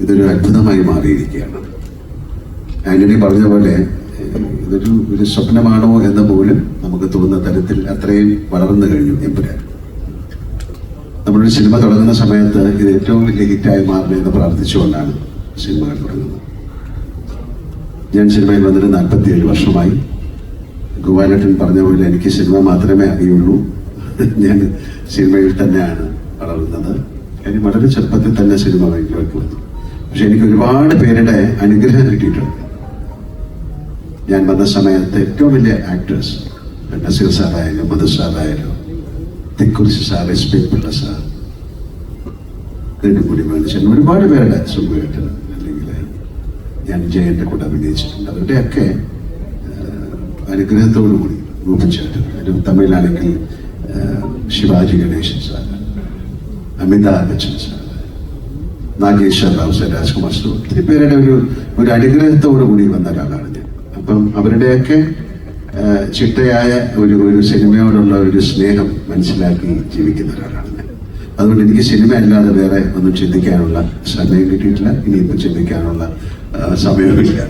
ഇതൊരു അത്ഭുതമായി മാറിയിരിക്കുകയാണ്. ആന്റണി പറഞ്ഞ പോലെ ഒരു സ്വപ്നമാണോ എന്ന് പോലും നമുക്ക് തോന്നുന്ന തരത്തിൽ അത്രയും വളർന്നു കഴിഞ്ഞു എമ്പുരാൻ. നമ്മളൊരു സിനിമ തുടങ്ങുന്ന സമയത്ത് ഇത് ഏറ്റവും വലിയ ഹിറ്റായി മാറണം എന്ന് പ്രാർത്ഥിച്ചുകൊണ്ടാണ് സിനിമകൾ തുടങ്ങുന്നത്. ഞാൻ സിനിമയിൽ വന്നിട്ട് 47 വർഷമായി. ഗോപാലേട്ടൻ പറഞ്ഞ പോലെ എനിക്ക് സിനിമ മാത്രമേ അറിയുള്ളൂ. ഞാൻ സിനിമയിൽ തന്നെയാണ് വളർന്നത്. എനിക്ക് വളരെ ചെറുപ്പത്തിൽ തന്നെ സിനിമ മേഖലയ്ക്ക് വന്നു. പക്ഷെ എനിക്ക് ഒരുപാട് പേരുടെ അനുഗ്രഹം കിട്ടിയിട്ടുണ്ട്. ഞാൻ വന്ന സമയത്ത് ഏറ്റവും വലിയ ആക്ടേഴ്സ് നസീർ സാറായാലും മധു സാറായാലും Thikkurissy sir, S P Pillai sir, Nedumudi മനുഷ്യൻ, ഒരുപാട് പേരുടെ സുഖമായിട്ട് അല്ലെങ്കിൽ ഞാൻ ജയന്റെ കൂടെ അഭിനയിച്ചിട്ടുണ്ട്. അവരുടെയൊക്കെ അനുഗ്രഹത്തോടു കൂടി രൂപിച്ചായിട്ട് തമിഴിലാണെങ്കിൽ Sivaji Ganesan sir, Amitabh Bachchan sir, Nageswara Rao sir, Rajkumar sir, ഒത്തിരി പേരുടെ ഒരു അനുഗ്രഹത്തോടു കൂടി വന്ന ഒരാളാണ് ഞാൻ. അപ്പം അവരുടെയൊക്കെ ചിട്ടയായ ഒരു സിനിമയോടുള്ള ഒരു സ്നേഹം മനസ്സിലാക്കി ജീവിക്കുന്ന ഒരാളാണ് ഞാൻ. അതുകൊണ്ട് എനിക്ക് സിനിമ അല്ലാതെ വേറെ ഒന്നും ചിന്തിക്കാനുള്ള സമയം കിട്ടിയിട്ടില്ല. ഇനിയിപ്പോൾ ചിന്തിക്കാനുള്ള സമയമില്ല.